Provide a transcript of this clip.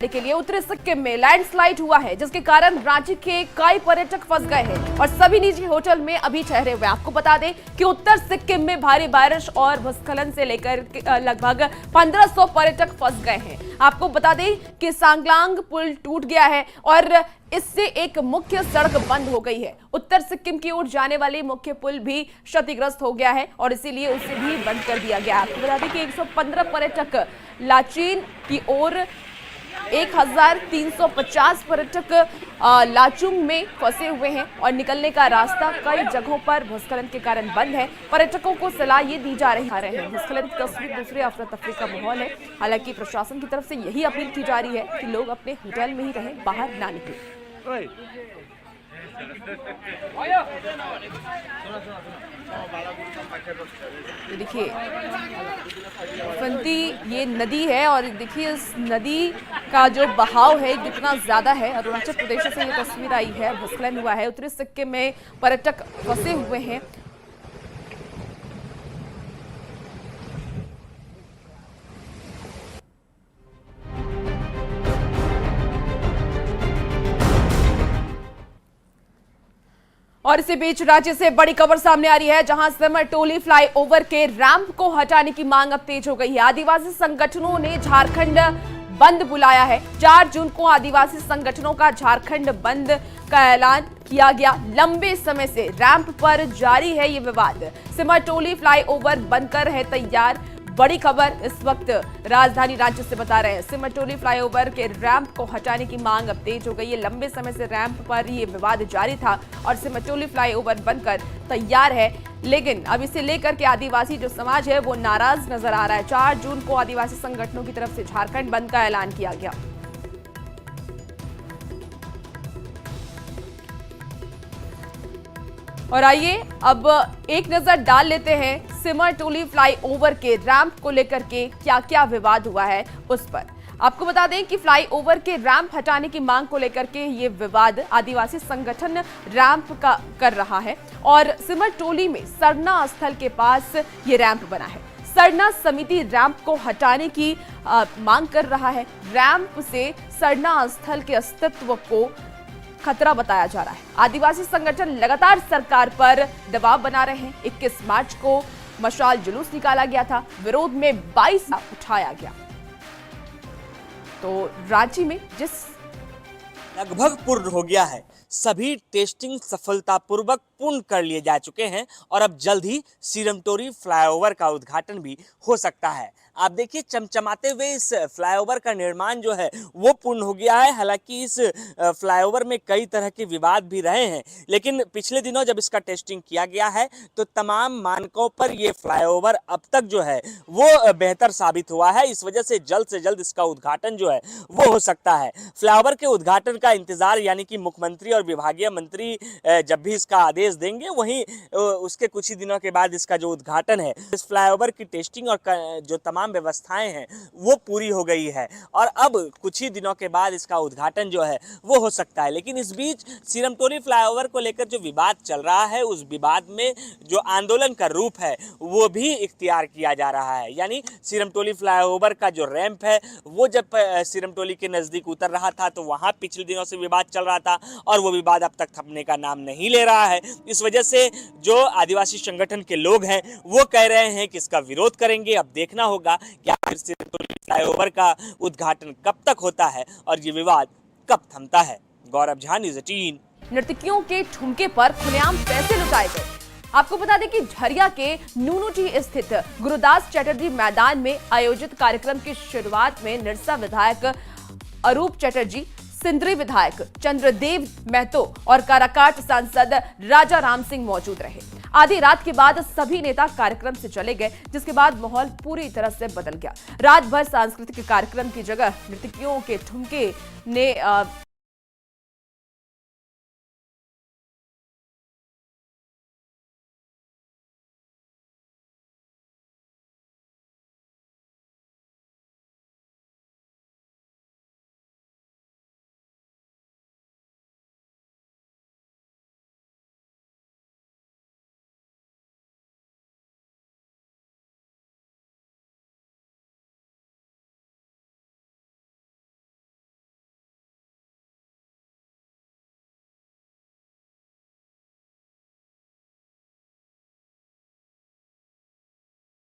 के लिए उत्तरी सिक्किम में लैंडस्लाइड हुआ है, जिसके कारण रांची के कई पर्यटक फंस गए हैं और सभी निजी होटल में अभी ठहरे हुए। आपको बता दें कि उत्तर सिक्किम में भारी बारिश और भूस्खलन से लेकर लगभग 1500 पर्यटक फंस गए हैं। आपको बता दें कि सांगलांग पुल टूट गया है और इससे एक मुख्य सड़क बंद हो गई है। उत्तर सिक्किम की ओर जाने वाली मुख्य पुल भी क्षतिग्रस्त हो गया है और इसीलिए उसे भी बंद कर दिया गया। आपको बता दें कि 115 पर्यटक लाचीन की ओर 1350 पर्यटक लाचुंग में फंसे हुए हैं और निकलने का रास्ता कई जगहों पर भूस्खलन के कारण बंद है। पर्यटकों को सलाह ये दी जा रही है। भूस्खलन की तस्वीर दूसरे अफरा तफरी का माहौल है। हालांकि प्रशासन की तरफ से यही अपील की जा रही है कि लोग अपने होटल में ही रहें, बाहर ना निकलें। देखिए फंती ये नदी है और देखिए इस नदी का जो बहाव है कितना ज्यादा है। अरुणाचल प्रदेश से ये तस्वीर आई है, भूस्खलन हुआ है, उत्तरी सिक्किम में पर्यटक फंसे हुए हैं। और इसी बीच राज्य से बड़ी खबर सामने आ रही है, जहां सिमरटोली फ्लाईओवर के रैंप को हटाने की मांग अब तेज हो गई है। आदिवासी संगठनों ने झारखंड बंद बुलाया है। 4 जून को आदिवासी संगठनों का झारखंड बंद का ऐलान किया गया। लंबे समय से रैंप पर जारी है ये विवाद। सिमरटोली फ्लाईओवर बनकर है तैयार। बड़ी खबर इस वक्त राजधानी रांची से बता रहे हैं। सिमरटोली फ्लाईओवर के रैंप को हटाने की मांग अब तेज हो गई है। लंबे समय से रैंप पर ये विवाद जारी था और सिमरटोली फ्लाईओवर बनकर तैयार है, लेकिन अब इसे लेकर के आदिवासी जो समाज है वो नाराज नजर आ रहा है। 4 जून को आदिवासी संगठनों की तरफ से झारखंड बंद का ऐलान किया गया। और आइए अब एक नजर डाल लेते हैं सिमरटोली फ्लाईओवर के रैंप को लेकर के क्या क्या विवाद हुआ है उस पर। आपको बता दें कि फ्लाईओवर के रैंप हटाने की मांग को लेकर के ये विवाद आदिवासी संगठन रैंप का कर रहा है और सिमरटोली में सरना स्थल के पास ये रैंप बना है। सरना समिति रैंप को हटाने की मांग कर रहा है। रैंप से सरना स्थल के अस्तित्व को खतरा बताया जा रहा है। आदिवासी संगठन लगातार सरकार पर दबाव बना रहे हैं। 21 मार्च को मशाल जुलूस निकाला गया था, विरोध में 22 उठाया गया। तो रांची में जिस लगभग पूर्ण हो गया है, सभी टेस्टिंग सफलतापूर्वक पूर्ण कर लिए जा चुके हैं और अब जल्द ही सिमरटोली फ्लाईओवर का उद्घाटन भी हो सकता है। आप देखिए चमचमाते हुए इस फ्लाईओवर का निर्माण जो है वो पूर्ण हो गया है। हालांकि इस फ्लाईओवर में कई तरह के विवाद भी रहे हैं, लेकिन पिछले दिनों जब इसका टेस्टिंग किया गया है तो तमाम मानकों पर ये फ्लाईओवर अब तक जो है वो बेहतर साबित हुआ है। इस वजह से जल्द इसका उद्घाटन जो है वो हो सकता है। फ्लाईओवर के उद्घाटन का इंतजार यानी कि मुख्यमंत्री और विभागीय मंत्री जब भी इसका आदेश देंगे वहीं उसके कुछ ही दिनों के बाद इसका जो उद्घाटन है, इस फ्लाईओवर की टेस्टिंग और जो तमाम व्यवस्थाएं हैं वो पूरी हो गई है और अब कुछ ही दिनों के बाद इसका उद्घाटन जो है वो हो सकता है। लेकिन इस बीच सिमरटोली फ्लाईओवर को लेकर जो विवाद चल रहा है, उस विवाद में जो आंदोलन का रूप है वो भी इख्तियार किया जा रहा है। यानी सिमरटोली फ्लाईओवर का जो रैंप है वो जब सिमरटोली के नजदीक उतर रहा था तो वहां पिछले दिनों से विवाद चल रहा था और वो विवाद अब तक थमने का नाम नहीं ले रहा है। इस वजह से जो आदिवासी संगठन के लोग हैं वो कह रहे हैं कि इसका विरोध करेंगे। अब देखना होगा कि आखिर सिमरटोली फ्लाईओवर का उद्घाटन कब तक होता है और ये विवाद कब थमता है। गौरव झा, न्यूज़ 18। नर्तकियों के ठुमके पर खुलेआम पैसे लुटाए गए। आपको बता दें कि झरिया के नूनूटी स्थित गुरुदास चटर्जी मैदान में आयोजित कार्यक्रम की शुरुआत में निरसा विधायक अरूप चटर्जी, सिंदरी विधायक चंद्रदेव महतो और काराकाट सांसद राजा राम सिंह मौजूद रहे। आधी रात के बाद सभी नेता कार्यक्रम से चले गए, जिसके बाद माहौल पूरी तरह से बदल गया। रात भर सांस्कृतिक कार्यक्रम की जगह नर्तकियों के ठुमके ने